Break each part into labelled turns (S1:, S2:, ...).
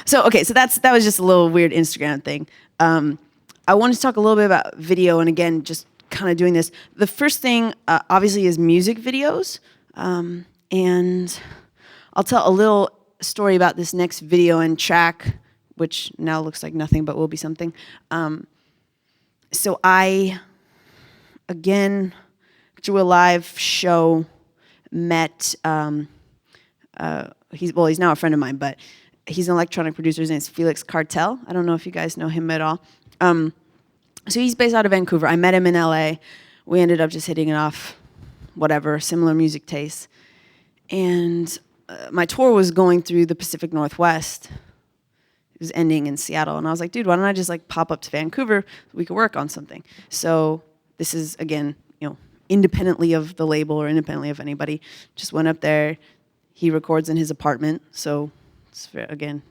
S1: So that was just a little weird Instagram thing. I wanted to talk a little bit about video, and again, just kind of doing this. The first thing, obviously, is music videos, and I'll tell a little story about this next video and track, which now looks like nothing, but will be something. So I, again, through a live show, met, he's now a friend of mine, but he's an electronic producer. His name's Felix Cartel. I don't know if you guys know him at all. So he's based out of Vancouver. I met him in LA. We ended up just hitting it off, whatever, similar music tastes. And my tour was going through the Pacific Northwest. It was ending in Seattle. And I was like, dude, why don't I just like pop up to Vancouver? We could work on something. So this is, again, independently of the label or independently of anybody. Just went up there. He records in his apartment. So it's, again,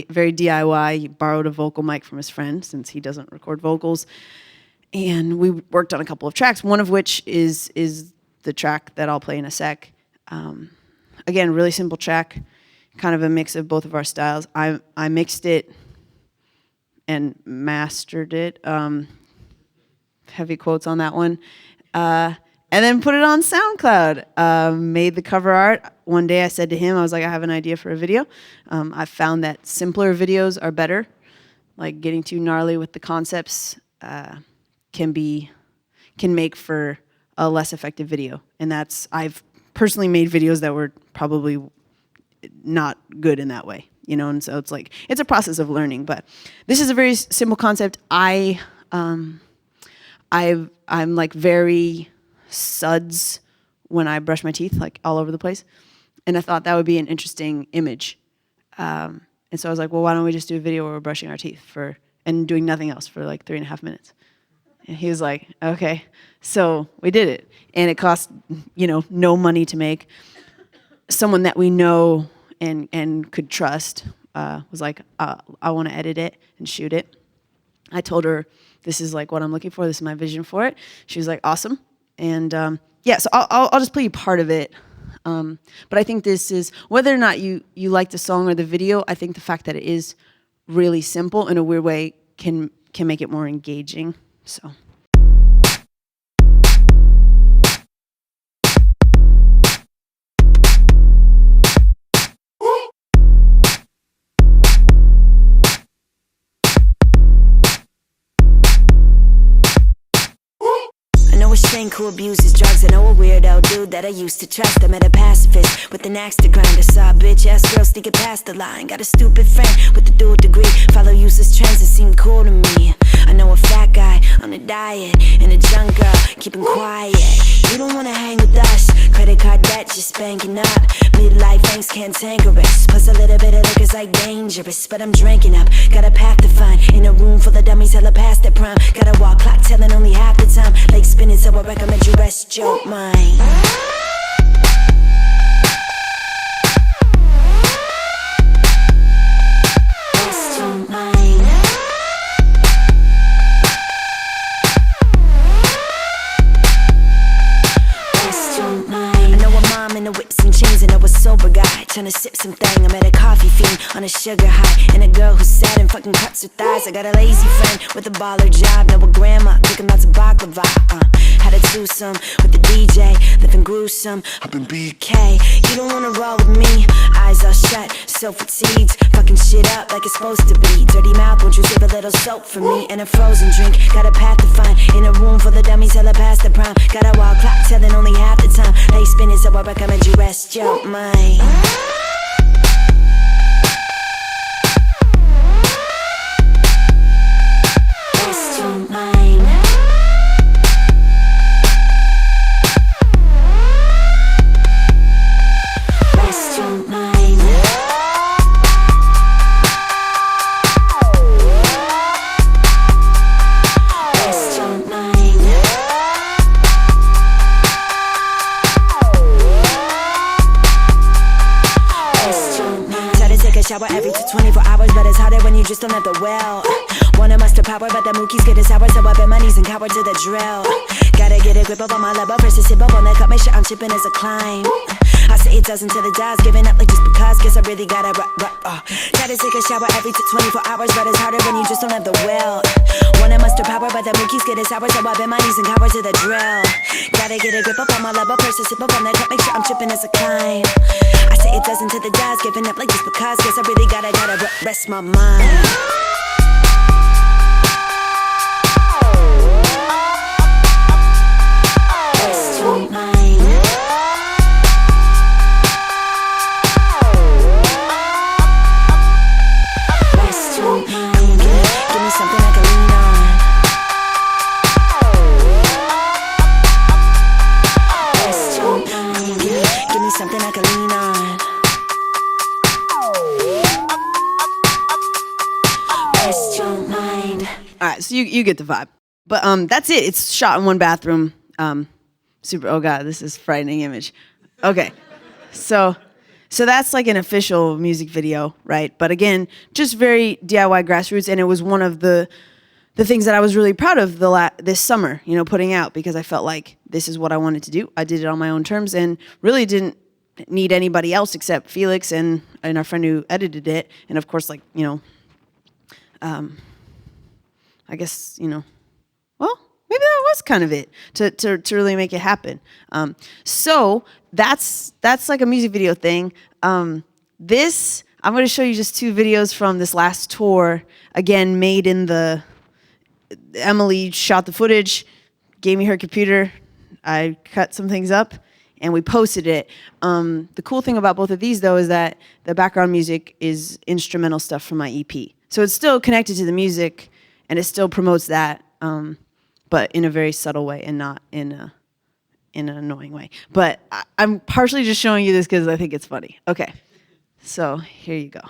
S1: very DIY. He borrowed a vocal mic from his friend since he doesn't record vocals. And we worked on a couple of tracks, one of which is the track that I'll play in a sec. Again, really simple track, kind of a mix of both of our styles. I mixed it and mastered it. Heavy quotes on that one. And then put it on SoundCloud. Made the cover art. One day I said to him, I was like, I have an idea for a video. I found that simpler videos are better. Like getting too gnarly with the concepts can make for a less effective video. And I've personally made videos that were probably not good in that way, and so it's a process of learning. But this is a very simple concept. I'm like very suds when I brush my teeth, like all over the place. And I thought that would be an interesting image. And so I was like, well, why don't we just do a video where we're brushing our teeth and doing nothing else for like 3.5 minutes? And he was like, okay. So we did it. And it cost, no money to make. Someone that we know and could trust was like, I want to edit it and shoot it. I told her, this is like what I'm looking for. This is my vision for it. She was like, awesome. And so I'll just play you part of it. But I think this is, whether or not you like the song or the video, I think the fact that it is really simple in a weird way can make it more engaging. So.
S2: Shrink who abuses drugs. I know a weirdo dude that I used to trust. I met a pacifist with an axe to grind. I saw a bitch ass girl sneaking past the line. Got a stupid friend with a dual degree. Follow useless trends that seem cool to me. I know a fat guy on a diet and a junk girl keeping quiet. You don't wanna hang with us. Credit card debt just banking up. Midlife angst cantankerous. Plus a little bit of liquor's like dangerous. But I'm drinking up. Got a path to find. In a room full of dummies hella past their prime. Got a wall clock telling only half the time. Like spinning, so I recommend you rest your mind. Rest your mind. Rest your mind. I know a mom in the whips and chains, and I was a sober guy trying to sip something. I met a coffee fiend on a sugar high, and a girl who's sad and fucking cuts her thighs. I got a lazy friend with a baller job. Know a grandma cooking lots of baklava. Had a twosome with the DJ, living gruesome up in BK. You don't wanna roll with me, eyes all shut, so fatigued, fucking shit up like it's supposed to be. Dirty mouth, won't you save a little soap for me? And a frozen drink, got a path to find. In a room full of dummies, hella past the prime. Got a wall clock telling only half the time. They spinning, so I recommend you rest your mind. Rest your mind. Rest your mind. Rest your mind. Rest your mind. Try to take a shower every 24 hours, but it's harder when you just don't have the will. Wanna muster power, but the mookie's getting sour, so I bend my knees and cower to the drill. Gotta get a grip up on my level, first to sip up on that cup, make sure I'm chipping as a climb. I say it doesn't till it does. Giving up like just because. Guess I really gotta try to take a shower every 24 hours, but it's harder when you just don't have the will. Wanna muster power, but the mood keeps getting sour, so I bend my knees and cower to the drill. Gotta get a grip up on my level, pressure sip up on that cup, make sure I'm tripping as a climb. I say it doesn't till it does. Giving up like just because. Guess I really gotta rest my mind. Rest your mind. Rest your mind. Give me something I can lean on. Rest your mind. Give me something I can lean on. Rest your mind.
S1: All right, so you get the vibe. But that's it. It's shot in one bathroom. Super. Oh god, this is a frightening image. Okay, so that's like an official music video, right? But again, just very DIY grassroots, and it was one of the things that I was really proud of this summer, you know, putting out, because I felt like this is what I wanted to do. I did it on my own terms, and really didn't need anybody else except Felix and our friend who edited it, and of course, like, you know, I guess, you know, well, maybe that was kind of it to really make it happen. So that's like a music video thing. I'm going to show you just 2 videos from this last tour. Again, made in Emily shot the footage, gave me her computer. I cut some things up, and we posted it. The cool thing about both of these, though, is that the background music is instrumental stuff from my EP. So it's still connected to the music, and it still promotes that, but in a very subtle way and not in an annoying way. But I'm partially just showing you this because I think it's funny. Okay, so here you go.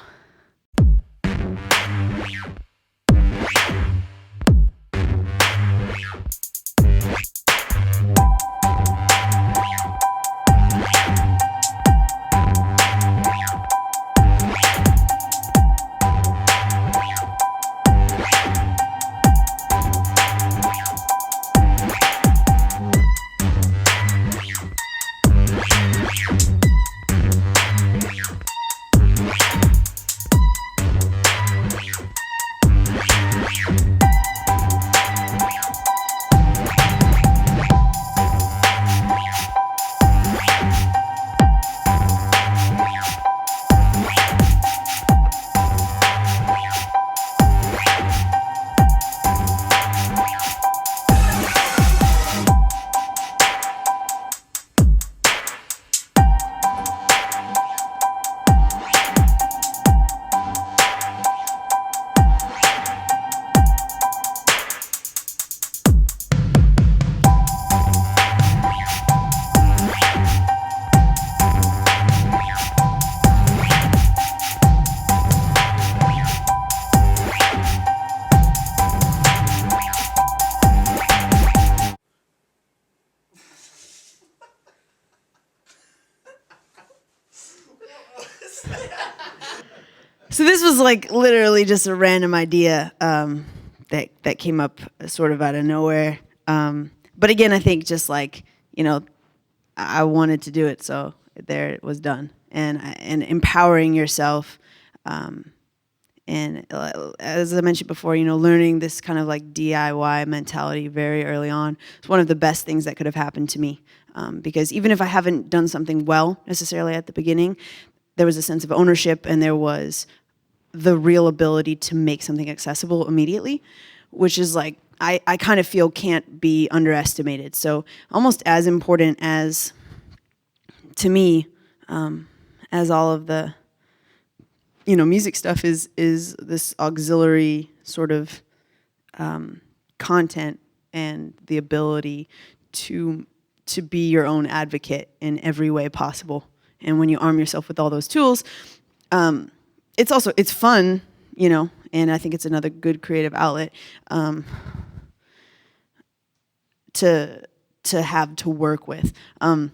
S1: So this was like literally just a random idea that came up sort of out of nowhere. But again, I think just like, you know, I wanted to do it, so there it was done. And empowering yourself, and as I mentioned before, you know, learning this kind of like DIY mentality very early on is one of the best things that could have happened to me. Because even if I haven't done something well necessarily at the beginning, there was a sense of ownership, and there was the real ability to make something accessible immediately, which is like, I kind of feel can't be underestimated. So almost as important as, to me, as all of the, you know, music stuff is this auxiliary sort of content and the ability to be your own advocate in every way possible. And when you arm yourself with all those tools, it's fun, you know, and I think it's another good creative outlet to have to work with. I'll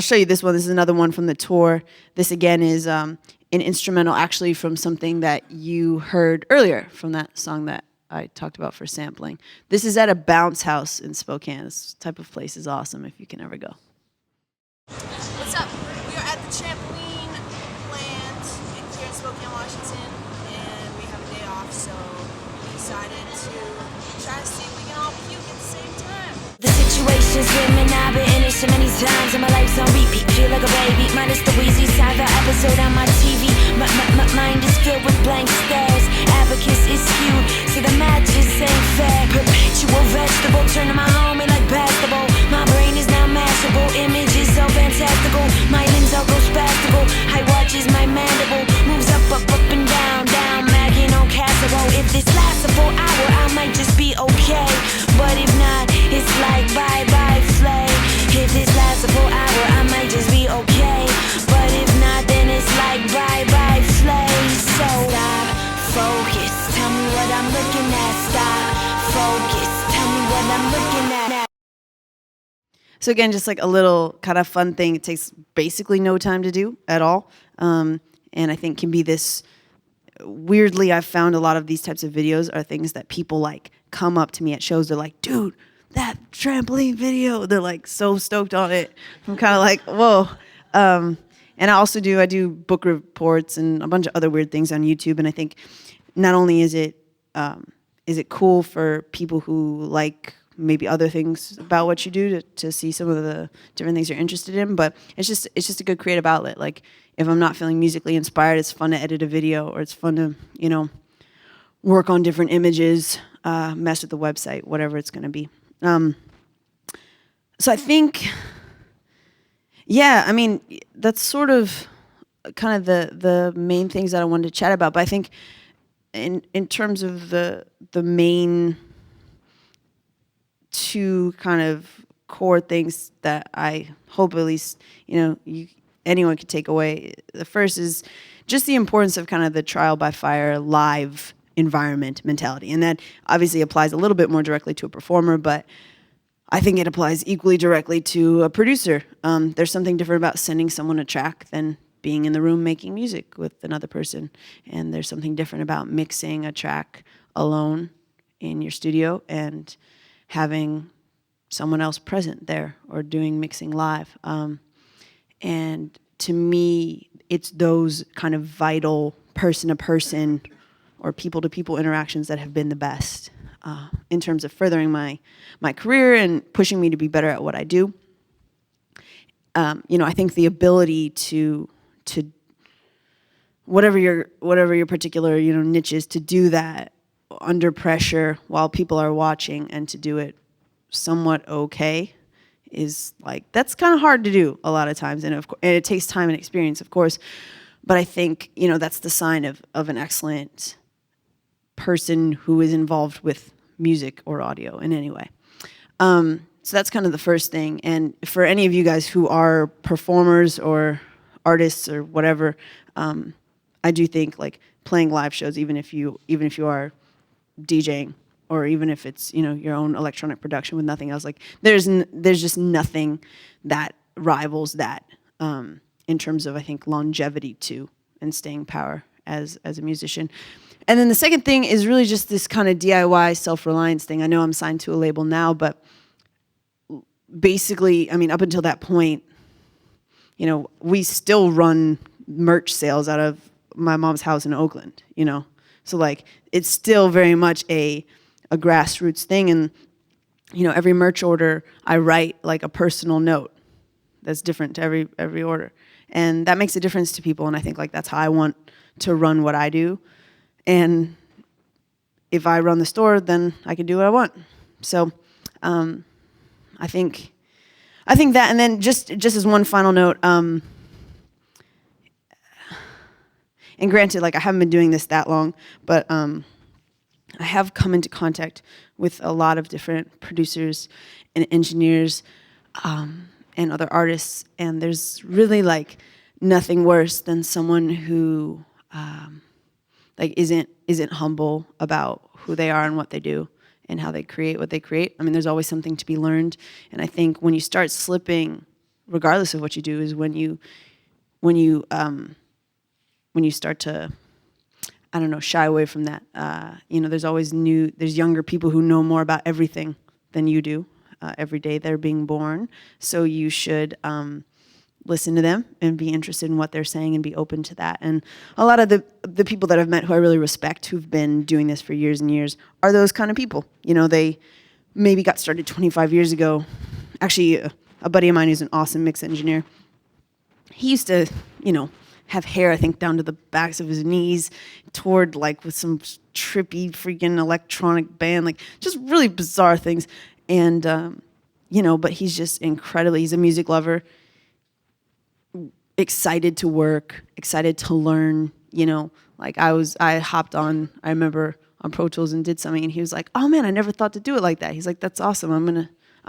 S1: show you this one. This is another one from the tour. This again is an instrumental actually from something that you heard earlier from that song that I talked about for sampling. This is at a bounce house in Spokane. This type of place is awesome if you can ever go.
S3: What's up? We are
S2: try to see if we can all puke at the same time. The situation's swimming, I've been in it so many times, and my life's on repeat. Feel like a baby, minus the wheezy side, the episode on my TV. My mind is filled with blank stares. Abacus is skewed, so the match just ain't fair. Perpetual vegetable, turning my homie like basketball. My brain is now masterful, images so fantastical. My limbs all go spastical, height watches my mandible. Moves up, and down, magging on casserole. If this lasts a full hour, I might just be okay. But if not, it's like bye-bye Flay. If this lasts a full hour, I might just be okay. But if not, then it's like bye-bye Flay. So stop, focus, tell me what I'm looking at. Stop, focus, tell me what I'm looking at.
S1: So again, just like a little kind of fun thing. It takes basically no time to do at all. And I think can be this, weirdly, I've found a lot of these types of videos are things that people like come up to me at shows. They're like, dude, that trampoline video. They're like so stoked on it. I'm kind of like, whoa. And I do book reports and a bunch of other weird things on YouTube. And I think not only is it cool for people who like maybe other things about what you do to see some of the different things you're interested in, but it's just a good creative outlet. Like if I'm not feeling musically inspired, it's fun to edit a video, or it's fun to, work on different images, mess with the website, whatever it's going to be. So I think, that's sort of kind of the main things that I wanted to chat about. But I think in terms of the main two kind of core things that I hope at least, anyone could take away. The first is just the importance of kind of the trial by fire live environment mentality. And that obviously applies a little bit more directly to a performer, but I think it applies equally directly to a producer. There's something different about sending someone a track than being in the room making music with another person. And there's something different about mixing a track alone in your studio and having someone else present there or doing mixing live. And to me, it's those kind of vital person-to-person or people-to-people interactions that have been the best in terms of furthering my career and pushing me to be better at what I do. I think the ability to whatever your particular niche is, to do that under pressure while people are watching and to do it somewhat okay is like, that's kind of hard to do a lot of times, and it takes time and experience, of course. But I think that's the sign of an excellent person who is involved with music or audio in any way. So that's kind of the first thing. And for any of you guys who are performers or artists or whatever, I do think like playing live shows, even if you are DJing, or even if it's your own electronic production with nothing else, like there's just nothing that rivals that in terms of, I think, longevity too and staying power as a musician. And then the second thing is really just this kind of DIY self-reliance thing. I know I'm signed to a label now, but basically, I mean, up until that point, we still run merch sales out of my mom's house in Oakland, So like, it's still very much a grassroots thing. And, every merch order, I write like a personal note that's different to every order. And that makes a difference to people. And I think like that's how I want to run what I do. And if I run the store, then I can do what I want. So I think that, and then just as one final note, and granted, like I haven't been doing this that long, but I have come into contact with a lot of different producers and engineers and other artists, and there's really like nothing worse than someone who like isn't humble about who they are and what they do and how they create what they create. I mean, there's always something to be learned, and I think when you start slipping, regardless of what you do, is when you start to, I don't know, shy away from that. There's younger people who know more about everything than you do. Every day they're being born, so you should listen to them and be interested in what they're saying and be open to that. And a lot of the people that I've met who I really respect, who've been doing this for years and years, are those kind of people. You know, they maybe got started 25 years ago. Actually, a buddy of mine who's an awesome mix engineer, he used to, you know, have hair, I think, down to the backs of his knees, toured like with some trippy freaking electronic band, like just really bizarre things. And, you know, but he's just he's a music lover, excited to work, excited to learn, you know, like I hopped on, I remember on Pro Tools and did something and he was like, oh man, I never thought to do it like that. He's like, that's awesome. I'm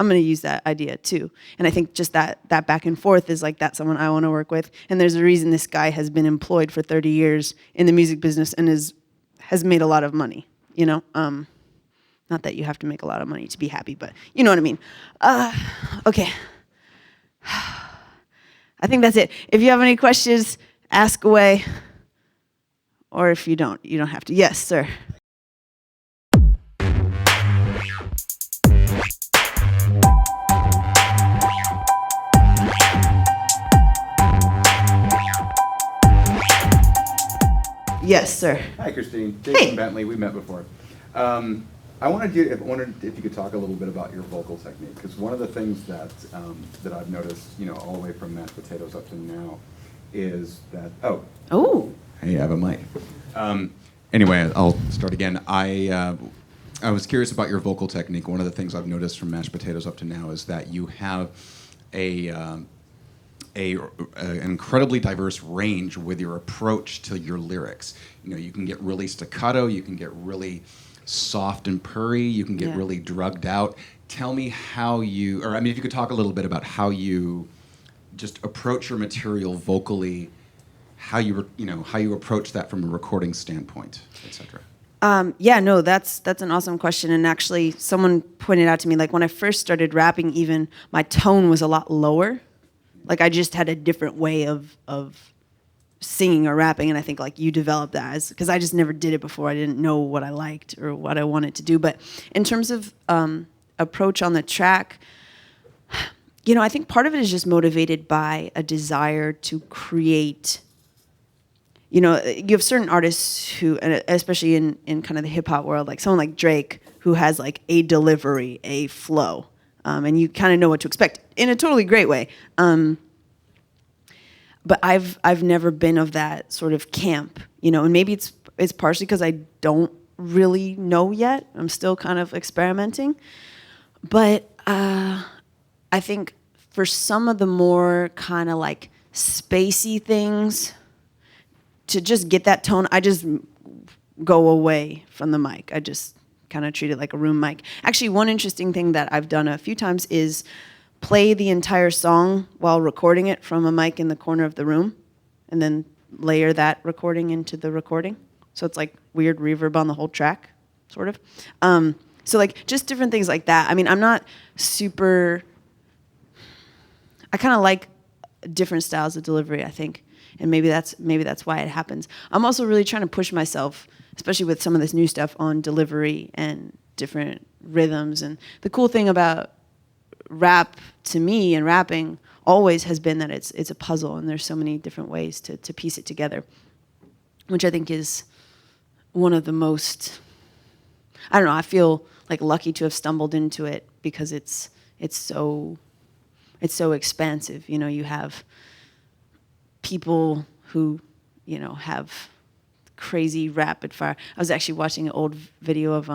S1: gonna use that idea too. And I think just that back and forth is like, that's someone I want to work with. And there's a reason this guy has been employed for 30 years in the music business and has made a lot of money, you know? Not that you have to make a lot of money to be happy, but you know what I mean. Okay. I think that's it. If you have any questions, ask away. Or if you don't have to. Yes, sir. Yes, sir.
S3: Hi, Christine. Jason Bentley. We met before. I wondered if you could talk a little bit about your vocal technique, because one of the things that I've noticed, you know, all the way from Mashed Potatoes up to now, is that hey, I have a mic. Anyway, I'll start again. I was curious about your vocal technique. One of the things I've noticed from Mashed Potatoes up to now is that you have an incredibly diverse range with your approach to your lyrics. You know, you can get really staccato, you can get really soft and purry, you can get really drugged out. Tell me how if you could talk a little bit about how you just approach your material vocally, how you approach that from a recording standpoint, etc.
S1: No, that's an awesome question. And actually, someone pointed out to me, like when I first started rapping, even my tone was a lot lower. Like I just had a different way of singing or rapping, and I think like you developed that because I just never did it before. I didn't know what I liked or what I wanted to do. But in terms of approach on the track, you know, I think part of it is just motivated by a desire to create. You know, you have certain artists who, and especially in kind of the hip hop world, like someone like Drake, who has like a delivery, a flow, and you kind of know what to expect in a totally great way. But I've never been of that sort of camp, you know, and maybe it's partially because I don't really know yet. I'm still kind of experimenting. But I think for some of the more kind of like spacey things, to just get that tone, I just go away from the mic. I just kind of treat it like a room mic. Actually, one interesting thing that I've done a few times is play the entire song while recording it from a mic in the corner of the room, and then layer that recording into the recording. So it's like weird reverb on the whole track, sort of. So like just different things like that. I mean, I'm not super, I kind of like different styles of delivery, I think. And maybe that's why it happens. I'm also really trying to push myself, especially with some of this new stuff, on delivery and different rhythms. And the cool thing about rap to me and rapping always has been that it's a puzzle, and there's so many different ways to piece it together, which I think is one of the most, I don't know, I feel like lucky to have stumbled into it because it's so expansive. You know, you have people who, you know, have crazy rapid fire. I was actually watching an old video of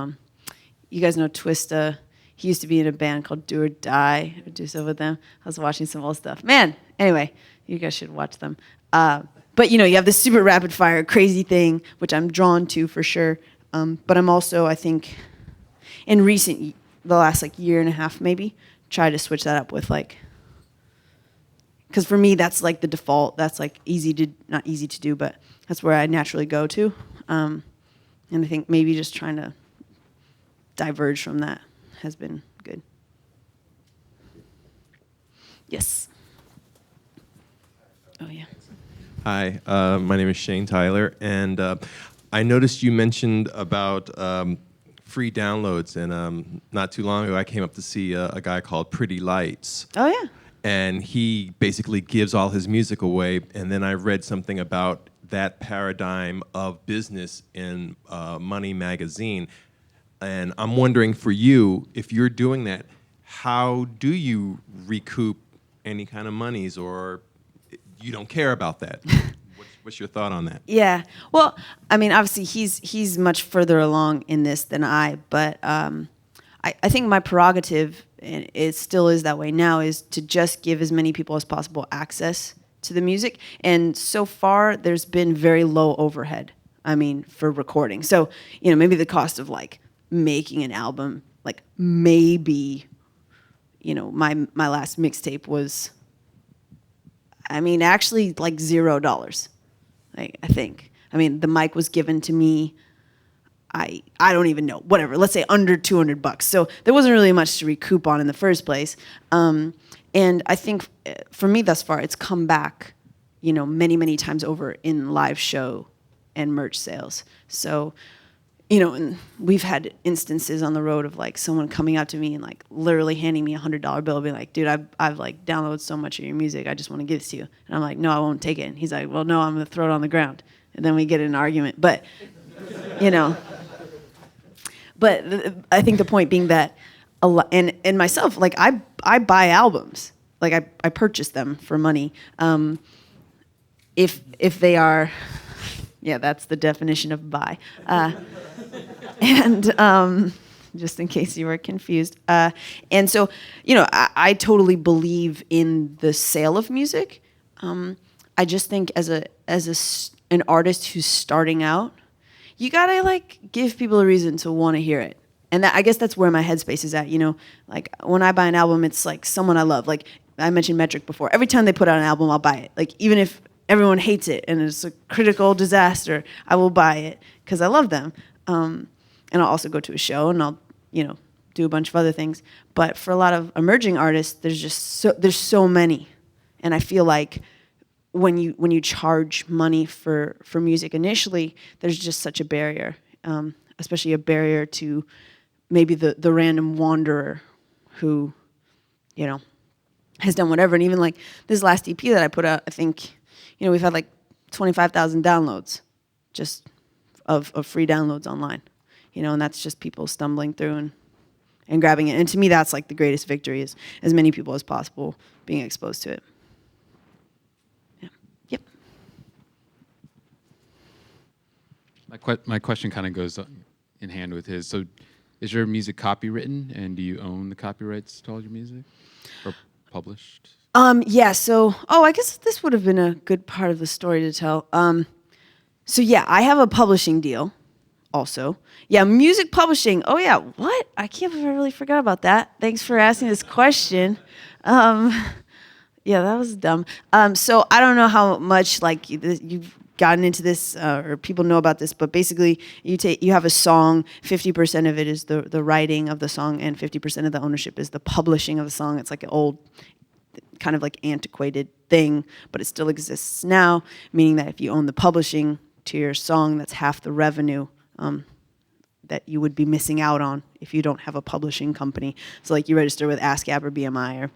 S1: you guys know Twista. He used to be in a band called Do or Die. I would do stuff with them. I was watching some old stuff. Man, anyway, you guys should watch them. But, you know, you have this super rapid fire, crazy thing, which I'm drawn to for sure. But I'm also, I think, in the last like year and a half maybe, try to switch that up with like, because for me, that's like the default. That's like not easy to do, but that's where I naturally go to. And I think maybe just trying to diverge from that has been good. Yes. Oh, yeah.
S4: Hi, my name is Shane Tyler, and I noticed you mentioned about free downloads, and not too long ago I came up to see a guy called Pretty Lights.
S1: Oh, yeah.
S4: and he basically gives all his music away. And then I read something about that paradigm of business in Money magazine. And I'm wondering for you, if you're doing that, how do you recoup any kind of monies, or you don't care about that? What's your thought on that?
S1: Yeah. Well, I mean, obviously he's much further along in this than I, but I think my prerogative, and it still is that way now, is to just give as many people as possible access to the music. And so far, there's been very low overhead, I mean, for recording. So, maybe the cost of like making an album, like maybe, my last mixtape was, I mean, actually like $0. I think. I mean, the mic was given to me. I don't even know. Whatever. Let's say under $200. So there wasn't really much to recoup on in the first place. And I think for me thus far, it's come back, many, many times over in live show and merch sales. So, and we've had instances on the road of like someone coming up to me and like literally handing me $100 bill, being like, dude, I've like downloaded so much of your music, I just want to give it to you. And I'm like, no, I won't take it. And he's like, well, no, I'm going to throw it on the ground. And then we get in an argument. But, but I think the point being that, and myself, like I buy albums, like I purchase them for money. If they are, yeah, that's the definition of buy. And just in case you were confused. And so, I totally believe in the sale of music. I just think as an artist who's starting out, you gotta like give people a reason to want to hear it. And I guess that's where my headspace is at. Like when I buy an album, it's like someone I love. Like I mentioned Metric before. Every time they put out an album, I'll buy it. Like even if everyone hates it and it's a critical disaster, I will buy it because I love them. And I'll also go to a show and I'll, do a bunch of other things. But for a lot of emerging artists, there's so many. And I feel like when you charge money for music initially, there's just such a barrier, especially a barrier to maybe the random wanderer who, has done whatever. And even like this last EP that I put out, I think, we've had like 25,000 downloads just of free downloads online, and that's just people stumbling through and grabbing it. And to me, that's like the greatest victory, is as many people as possible being exposed to it. Yeah. Yep.
S5: My question kind of goes in hand with his. So is your music copywritten, and do you own the copyrights to all your music, or published?
S1: Yeah, so, I guess this would have been a good part of the story to tell. So yeah, I have a publishing deal also. Yeah, music publishing. Oh yeah, what? I can't believe I really forgot about that. Thanks for asking this question. Yeah, that was dumb. So I don't know how much like you've gotten into this or people know about this, but basically you have a song, 50% of it is the writing of the song and 50% of the ownership is the publishing of the song. It's like an old kind of like antiquated thing, but it still exists now, meaning that if you own the publishing to your song, that's half the revenue that you would be missing out on if you don't have a publishing company. So like you register with ASCAP or BMI or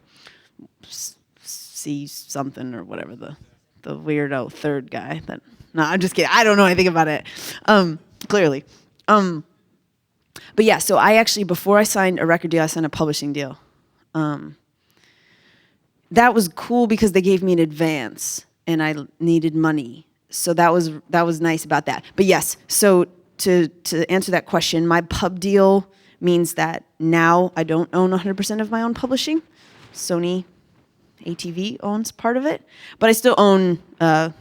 S1: C something or whatever, the weirdo third guy. No, I'm just kidding. I don't know anything about it, clearly. But yeah, so I actually, before I signed a record deal, I signed a publishing deal. That was cool because they gave me an advance and I needed money. So that was nice about that. But yes, so to answer that question, my pub deal means that now I don't own 100% of my own publishing. Sony ATV owns part of it, but I still own the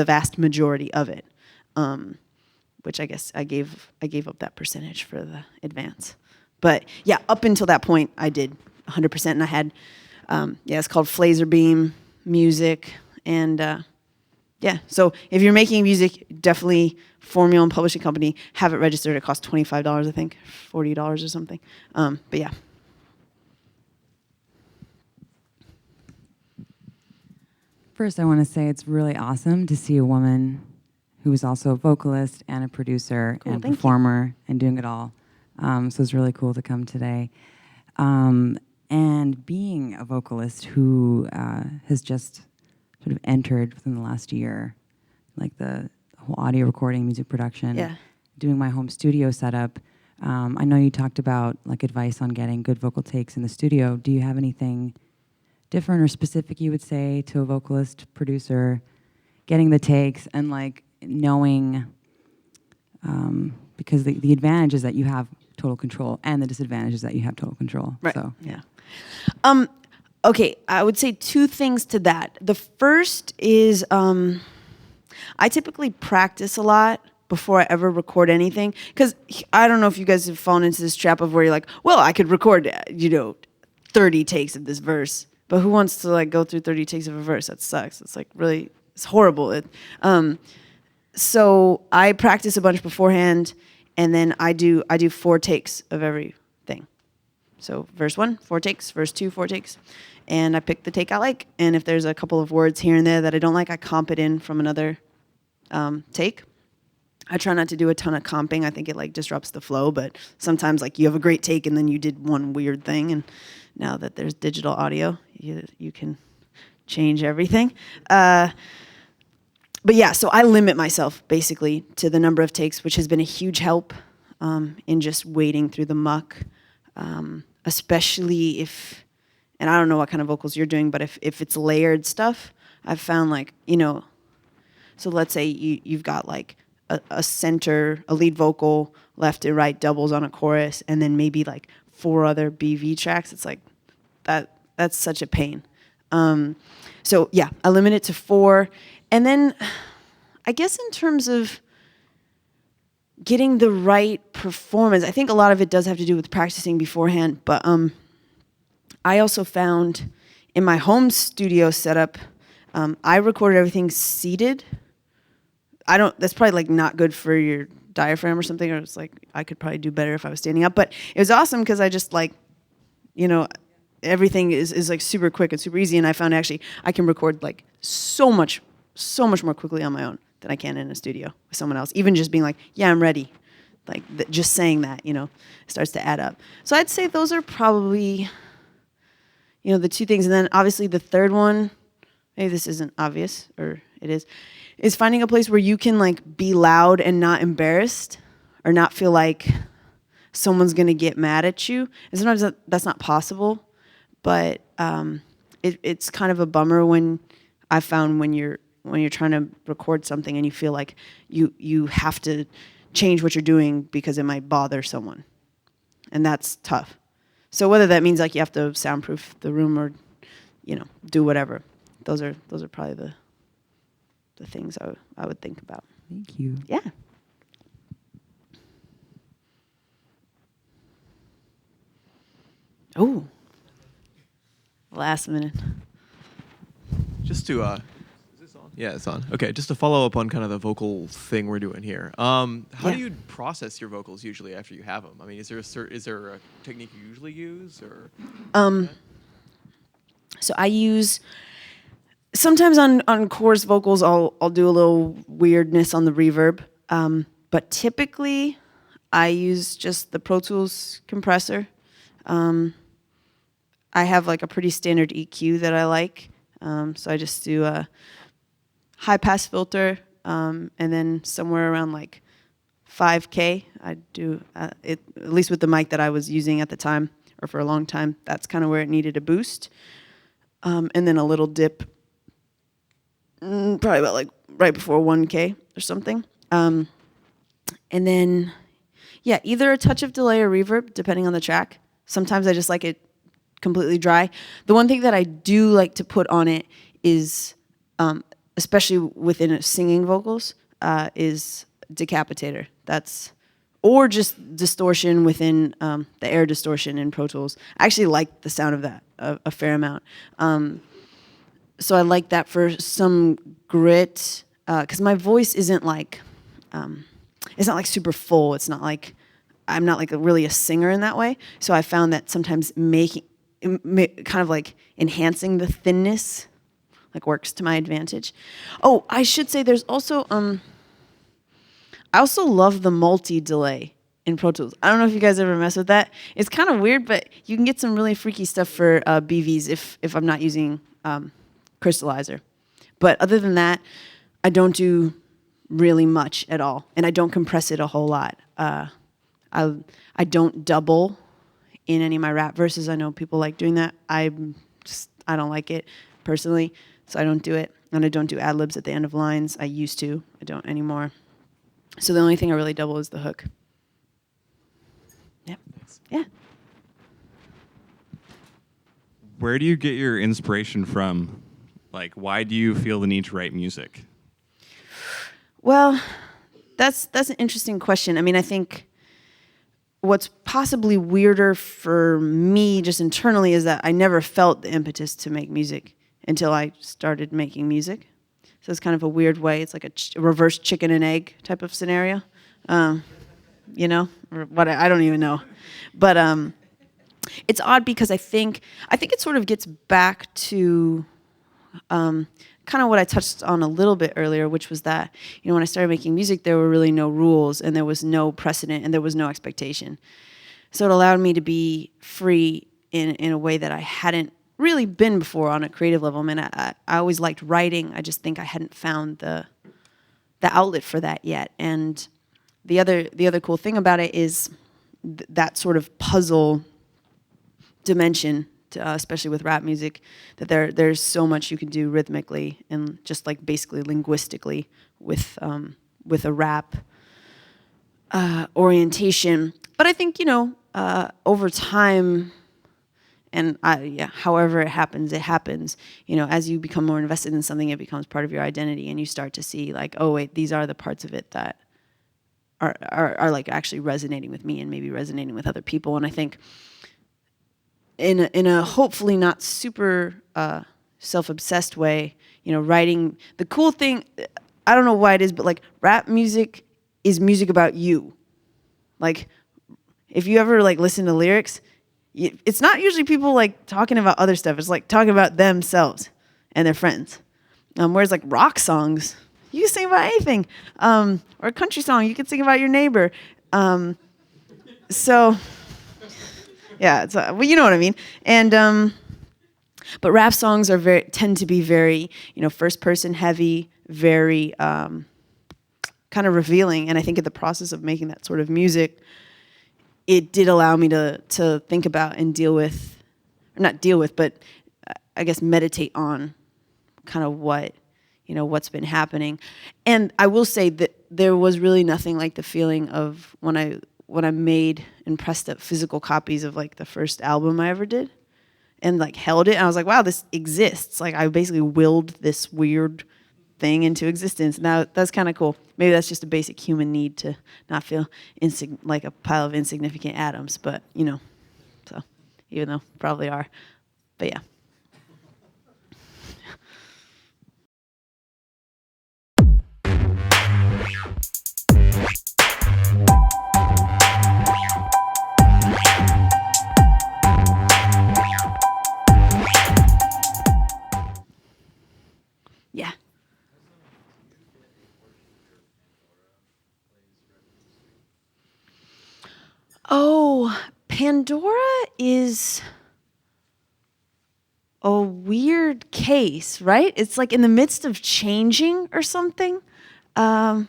S1: vast majority of it, which I guess I gave up that percentage for the advance. But yeah, up until that point, I did 100%, and I had it's called Flazer Beam Music, and yeah. So if you're making music, definitely form your own publishing company. Have it registered. It costs $25, I think, $40 or something. But yeah.
S6: First, I want to say it's really awesome to see a woman who is also a vocalist and a producer and performer and doing it all. So it's really cool to come today. And And being a vocalist who has just sort of entered within the last year, like the whole audio recording, music production,
S1: Yeah.
S6: doing my home studio setup. I know you talked about like advice on getting good vocal takes in the studio. Do you have anything different or specific you would say to a vocalist, producer, getting the takes and like knowing, because the advantage is that you have total control and the disadvantage is that you have total control.
S1: Right.
S6: So,
S1: Yeah. Okay, I would say two things to that. The first is I typically practice a lot before I ever record anything, because I don't know if you guys have fallen into this trap of where you're like, well, I could record 30 takes of this verse, but who wants to like go through 30 takes of a verse? That sucks. It's like really, it's horrible. So I practice a bunch beforehand, and then I do 4 takes of everything. So verse 1, 4 takes. Verse 2, 4 takes. And I pick the take I like. And if there's a couple of words here and there that I don't like, I comp it in from another take. I try not to do a ton of comping. I think it like disrupts the flow. But sometimes like you have a great take and then you did one weird thing. And now that there's digital audio, you can change everything. But yeah, so I limit myself basically to the number of takes, which has been a huge help in just wading through the muck. Especially if, and I don't know what kind of vocals you're doing, but if it's layered stuff, I've found like, so let's say you've got like a center, a lead vocal, left and right doubles on a chorus, and then maybe like 4 other BV tracks. It's like, that's such a pain. So yeah, I limit it to 4. And then I guess in terms of getting the right performance, I think a lot of it does have to do with practicing beforehand, but I also found in my home studio setup, I recorded everything seated. That's probably like not good for your diaphragm or something, or it's like I could probably do better if I was standing up, but it was awesome because I just like, everything is like super quick and super easy, and I found actually I can record like so much more quickly on my own than I can in a studio with someone else. Even just being like, yeah, I'm ready. Like just saying that, starts to add up. So I'd say those are probably, the 2 things. And then obviously the third one, maybe this isn't obvious, or it is finding a place where you can like be loud and not embarrassed or not feel like someone's going to get mad at you. And sometimes that's not possible, but it's kind of a bummer when I found when you're trying to record something and you feel like you have to change what you're doing because it might bother someone. And that's tough. So whether that means like you have to soundproof the room or, do whatever, those are probably the things I would think about.
S6: thank you.
S1: Yeah. Oh. Last minute.
S7: Just to, is this on? Yeah, it's on. Okay, just to follow up on kind of the vocal thing we're doing here. How do you process your vocals usually after you have them? I mean, is there a technique you usually use, or?
S1: So I use, sometimes on chorus vocals, I'll do a little weirdness on the reverb. But typically I use just the Pro Tools compressor. I have like a pretty standard EQ that I like. So I just do a high pass filter, and then somewhere around like 5K, I do it, at least with the mic that I was using at the time, or for a long time, that's kind of where it needed a boost. And then a little dip, probably about like right before 1K or something. And then, yeah, either a touch of delay or reverb, depending on the track. Sometimes I just like it completely dry. The one thing that I do like to put on it is, especially within singing vocals, is decapitator. Or just distortion within the air distortion in Pro Tools. I actually like the sound of that a fair amount. So I like that for some grit, because my voice isn't like, it's not like super full. It's not like, I'm not like really a singer in that way. So I found that sometimes kind of like enhancing the thinness like works to my advantage. Oh, I should say there's also, I also love the multi-delay in Pro Tools. I don't know if you guys ever mess with that. It's kind of weird, but you can get some really freaky stuff for BVs if I'm not using Crystallizer. But other than that, I don't do really much at all, and I don't compress it a whole lot. I don't double in any of my rap verses. I know people like doing that. I don't like it personally, so I don't do it. And I don't do ad libs at the end of lines. I used to. I don't anymore. So the only thing I really double is the hook. Yep. Yeah.
S8: Where do you get your inspiration from? Like, why do you feel the need to write music?
S1: Well, that's an interesting question. I mean, I think what's possibly weirder for me just internally is that I never felt the impetus to make music until I started making music. So it's kind of a weird way. It's like a reverse chicken and egg type of scenario, you know, or what I don't even know. But it's odd because I think it sort of gets back to kind of what I touched on a little bit earlier, which was that, you know, when I started making music, there were really no rules and there was no precedent and there was no expectation. So it allowed me to be free in a way that I hadn't really been before on a creative level. I mean, I always liked writing. I just think I hadn't found the outlet for that yet. And the other cool thing about it is that sort of puzzle dimension, especially with rap music, that there's so much you can do rhythmically and just like basically linguistically with a rap orientation. But I think, you know, over time, and however it happens. You know, as you become more invested in something, it becomes part of your identity, and you start to see like, oh wait, these are the parts of it that are like actually resonating with me and maybe resonating with other people. And I think in a hopefully not super self-obsessed way, you know, writing, the cool thing, I don't know why it is, but like rap music is music about you. Like if you ever like listen to lyrics, it's not usually people like talking about other stuff. It's like talking about themselves and their friends. Whereas like rock songs, you can sing about anything. Or a country song, you can sing about your neighbor. So yeah, it's, well, you know what I mean. And but rap songs are tend to be very, you know, first person heavy, very kind of revealing. And I think in the process of making that sort of music, it did allow me to think about and deal with, or not deal with, but I guess meditate on kind of what's been happening. And I will say that there was really nothing like the feeling of when I made and pressed up physical copies of like the first album I ever did and like held it. And I was like, wow, this exists. Like I basically willed this weird thing into existence. Now that's kind of cool. Maybe that's just a basic human need to not feel like a pile of insignificant atoms, but you know, so even though probably are, but yeah. Yeah. Oh, Pandora is a weird case, right? It's like in the midst of changing or something. Because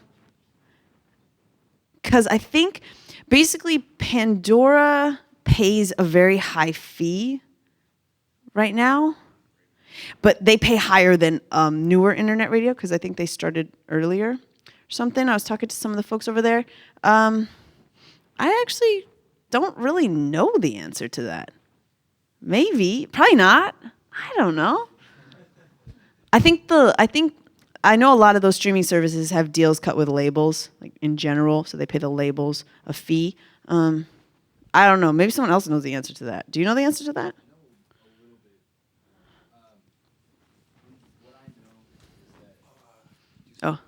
S1: I think basically Pandora pays a very high fee right now, but they pay higher than newer internet radio because I think they started earlier or something. I was talking to some of the folks over there. I actually don't really know the answer to that. Maybe, probably not. I don't know. I know a lot of those streaming services have deals cut with labels, like in general, so they pay the labels a fee. I don't know. Maybe someone else knows the answer to that. Do you know the answer to that? Oh.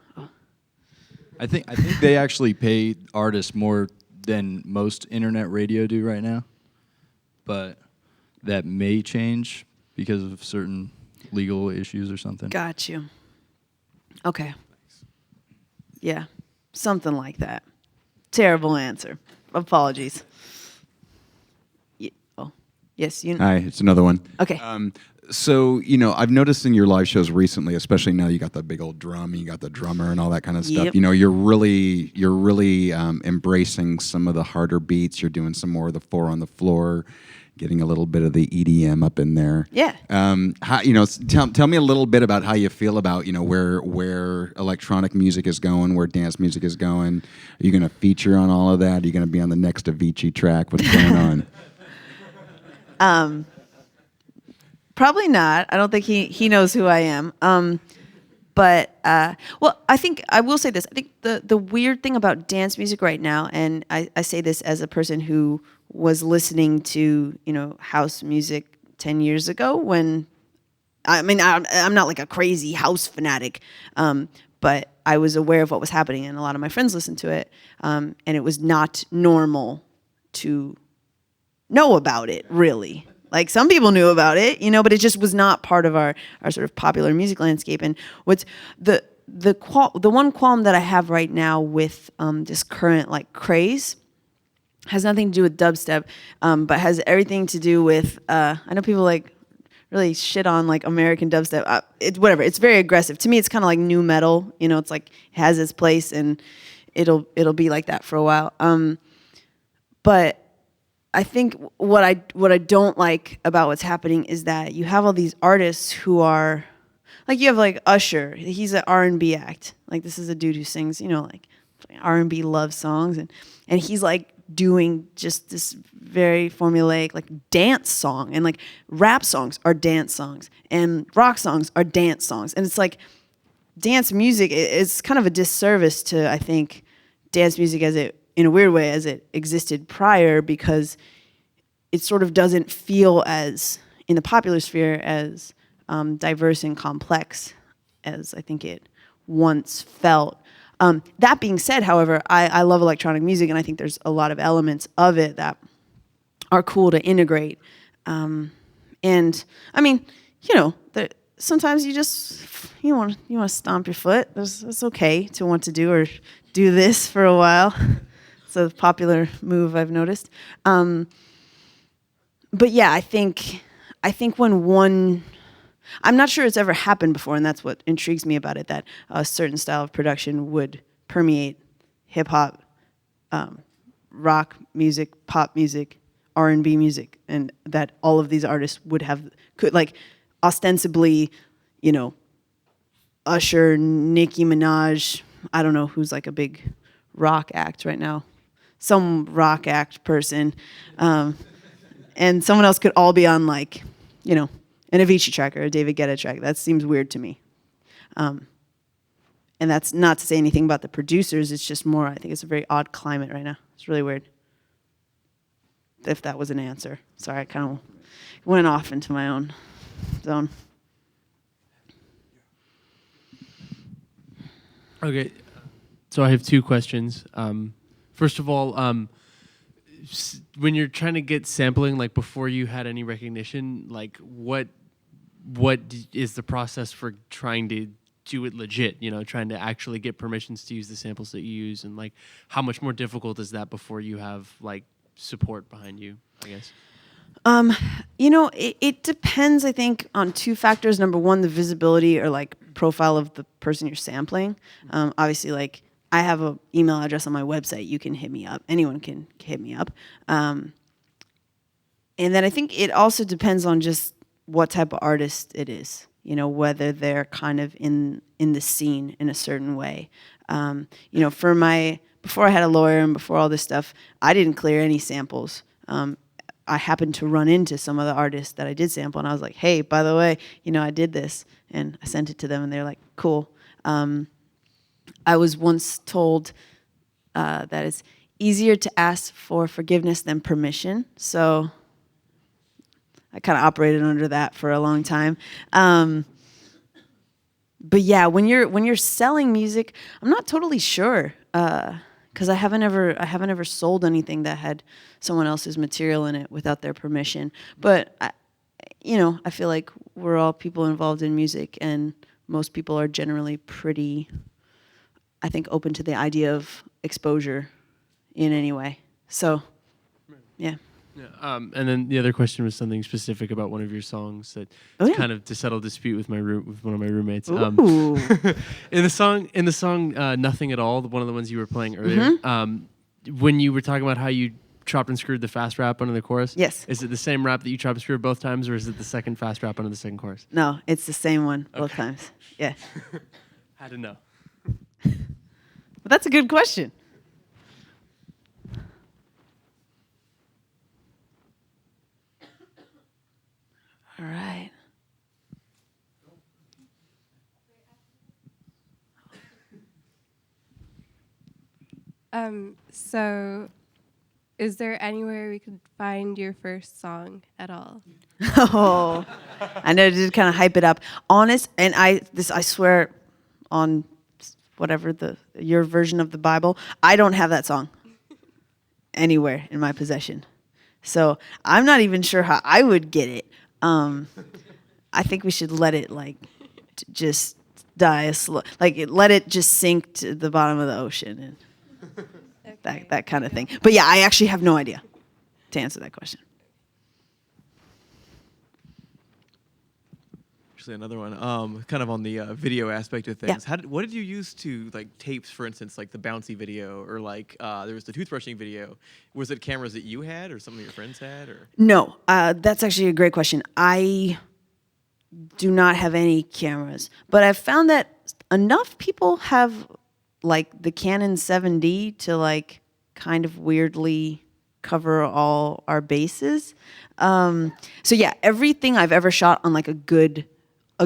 S9: I think they actually pay artists more than most internet radio do right now, but that may change because of certain legal issues or something.
S1: Got you. Okay. Yeah, something like that. Terrible answer. Apologies. Oh, yes, you.
S3: Hi, it's another one.
S1: Okay.
S3: So, I've noticed in your live shows recently, especially now you got the big old drum, you got the drummer and all that kind of stuff.
S1: Yep.
S3: You're really embracing some of the harder beats. You're doing some more of the 4 on the floor, getting a little bit of the EDM up in there.
S1: Yeah.
S3: Tell me a little bit about how you feel about, where electronic music is going, where dance music is going. Are you going to feature on all of that? Are you going to be on the next Avicii track? What's going on?
S1: Probably not. I don't think he knows who I am. But I think I will say this. I think the weird thing about dance music right now, and I say this as a person who was listening to house music 10 years ago. When I'm not like a crazy house fanatic, but I was aware of what was happening, and a lot of my friends listened to it, and it was not normal to know about it, really. Like, some people knew about it, but it just was not part of our sort of popular music landscape. And what's the one qualm that I have right now with this current like craze has nothing to do with dubstep, but has everything to do with I know people like really shit on like American dubstep. It's whatever. It's very aggressive. To me, it's kind of like new metal. It's like it has its place, and it'll be like that for a while. But I think what I don't like about what's happening is that you have all these artists who are like, you have like Usher. He's an R&B act. Like, this is a dude who sings, like R&B love songs, and he's like doing just this very formulaic like dance song, and like rap songs are dance songs and rock songs are dance songs, and it's like dance music is kind of a disservice to, I think, dance music as it, in a weird way, as it existed prior, because it sort of doesn't feel as, in the popular sphere, as diverse and complex as I think it once felt. That being said, however, I love electronic music, and I think there's a lot of elements of it that are cool to integrate. And I mean, sometimes you want to stomp your foot. It's okay to want to do this for a while. It's a popular move, I've noticed. But yeah, I think when I'm not sure it's ever happened before, and that's what intrigues me about it, that a certain style of production would permeate hip hop, rock music, pop music, R&B music, and that all of these artists could like ostensibly, Usher, Nicki Minaj, I don't know who's like a big rock act right now, some rock act person, and someone else could all be on like, an Avicii track or a David Guetta track. That seems weird to me. And that's not to say anything about the producers. It's just more, I think it's a very odd climate right now. It's really weird. If that was an answer. Sorry, I kind of went off into my own zone.
S10: Okay, so I have 2 questions. First of all, when you're trying to get sampling, like before you had any recognition, like what is the process for trying to do it legit? Trying to actually get permissions to use the samples that you use, and like how much more difficult is that before you have like support behind you, I guess?
S1: It depends, I think, on 2 factors. Number one, the visibility or like profile of the person you're sampling. Obviously, like, I have an email address on my website. You can hit me up. Anyone can hit me up. And then I think it also depends on just what type of artist it is. Whether they're kind of in the scene in a certain way. Before I had a lawyer and before all this stuff, I didn't clear any samples. I happened to run into some of the artists that I did sample, and I was like, hey, by the way, I did this. And I sent it to them, and they're like, cool. I was once told that it's easier to ask for forgiveness than permission. So I kind of operated under that for a long time. But yeah, when you're selling music, I'm not totally sure, because I haven't ever sold anything that had someone else's material in it without their permission. But I feel like we're all people involved in music, and most people are generally pretty, I think, open to the idea of exposure in any way. So, yeah.
S10: Yeah, and then the other question was something specific about one of your songs that
S1: Oh, yeah.
S10: kind of to settle dispute with with one of my roommates.
S1: Ooh.
S10: In the song "Nothing at All," one of the ones you were playing earlier, when you were talking about how you chopped and screwed the fast rap under the chorus,
S1: Yes.
S10: is it the same rap that you chopped and screwed both times, or is it the second fast rap under the second chorus?
S1: No, it's the same one both times. Yeah.
S10: Had to know.
S1: But that's a good question. All right.
S11: So, is there anywhere we could find your first song at all?
S1: Oh, I know, to kind of hype it up. Honest, and I swear on whatever your version of the Bible, I don't have that song anywhere in my possession. So I'm not even sure how I would get it. I think we should let it just die a slow, let it just sink to the bottom of the ocean and that kind of thing. But yeah, I actually have no idea to answer that question.
S7: Actually, another one, kind of on the video aspect of things.
S1: Yeah.
S7: What did you use to tapes, for instance, like the bouncy video, or there was the toothbrushing video? Was it cameras that you had, or some of your friends had, or?
S1: No, that's actually a great question. I do not have any cameras, but I've found that enough people have the Canon 7D to kind of weirdly cover all our bases. So yeah, everything I've ever shot on a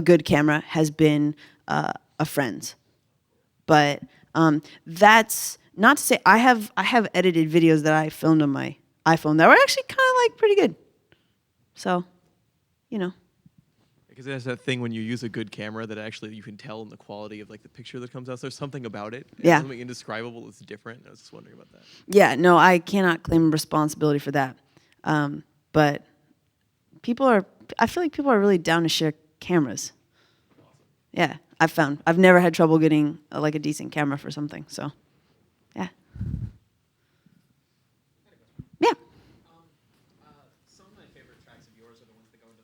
S1: good camera has been a friend's. But that's not to say I have edited videos that I filmed on my iPhone that were actually kind of pretty good. So,
S7: Because there's that thing when you use a good camera that actually you can tell in the quality of the picture that comes out. So there's something about it.
S1: Yeah.
S7: Something indescribable that's different. I was just wondering about that.
S1: Yeah, no, I cannot claim responsibility for that. But I feel like people are really down to share cameras. Yeah, I've never had trouble getting a decent camera for something. So, yeah. Yeah.
S12: Some of my favorite tracks of yours are the ones that go into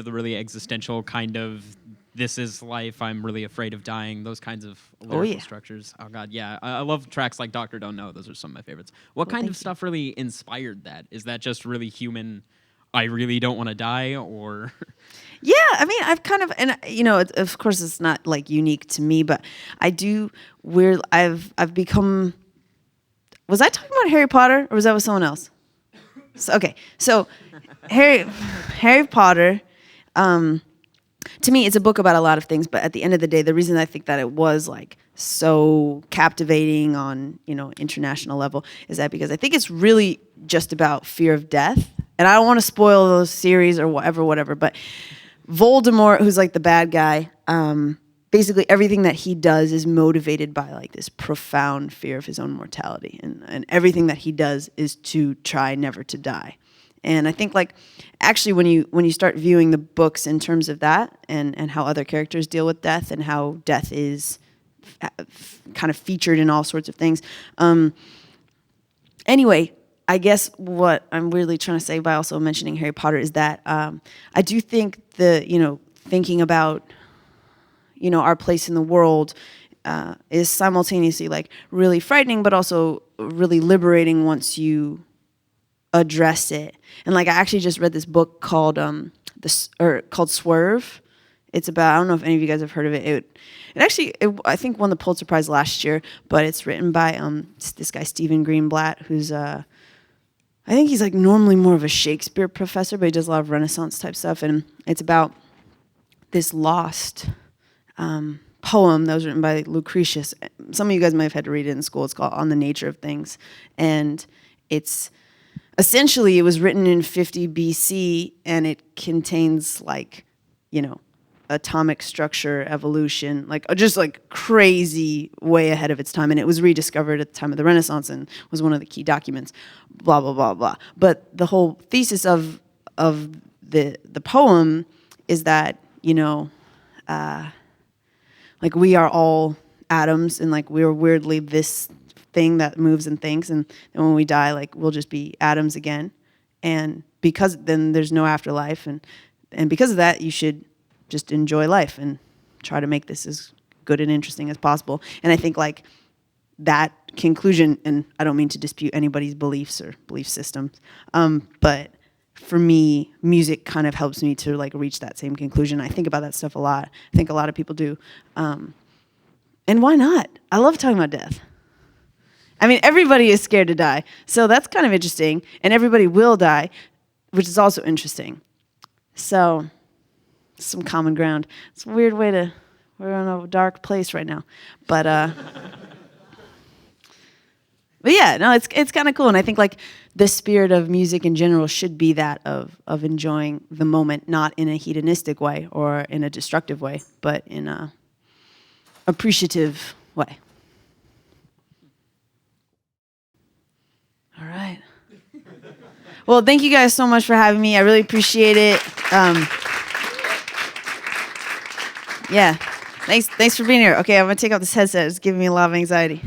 S12: the really existential kind of this is life, I'm really afraid of dying, those kinds of lyrical structures. Oh God, yeah. I love tracks like Doctor Don't Know. Those are some of my favorites. What kind of stuff really inspired that? Is that just really human, I really don't want to die, or?
S1: Yeah, I mean, I've kind of, and of course it's not unique to me, but I do I've become, was I talking about Harry Potter or was that with someone else? So Harry Potter, to me, it's a book about a lot of things, but at the end of the day, the reason I think that it was so captivating on, international level is that because I think it's really just about fear of death. And I don't want to spoil those series or whatever, but Voldemort, who's the bad guy, basically everything that he does is motivated by this profound fear of his own mortality. And everything that he does is to try never to die. And I think actually when you start viewing the books in terms of that and how other characters deal with death and how death is kind of featured in all sorts of things. Anyway, I guess what I'm really trying to say by also mentioning Harry Potter is that I do think thinking about our place in the world is simultaneously really frightening, but also really liberating once you address it. And I actually just read this book called called Swerve. It's about, I don't know if any of you guys have heard of it. I think won the Pulitzer Prize last year, but it's written by this guy Stephen Greenblatt, who's I think he's normally more of a Shakespeare professor, but he does a lot of Renaissance type stuff, and it's about this lost poem that was written by Lucretius. Some of you guys might have had to read it in school. It's called On the Nature of Things, and it's essentially it was written in 50 BC, and it contains atomic structure, evolution, just crazy way ahead of its time. And it was rediscovered at the time of the Renaissance and was one of the key documents, blah, blah, blah, blah. But the whole thesis of the poem is that, we are all atoms, and like we're weirdly this thing that moves and thinks, and then when we die, like we'll just be atoms again. And because then there's no afterlife, and because of that, you should just enjoy life and try to make this as good and interesting as possible. And I think like that conclusion, and I don't mean to dispute anybody's beliefs or belief systems, but for me, music kind of helps me to like reach that same conclusion. I think about that stuff a lot. I think a lot of people do. And why not? I love talking about death. I mean, everybody is scared to die, so that's kind of interesting. And everybody will die, which is also interesting. So, some common ground. It's a weird way to, we're in a dark place right now. But yeah, no, it's kind of cool. And I think like the spirit of music in general should be that of enjoying the moment, not in a hedonistic way or in a destructive way, but in a appreciative way. All right. Well, thank you guys so much for having me. I really appreciate it. Yeah. Thanks for being here. Okay, I'm going to take off this headset. It's giving me a lot of anxiety.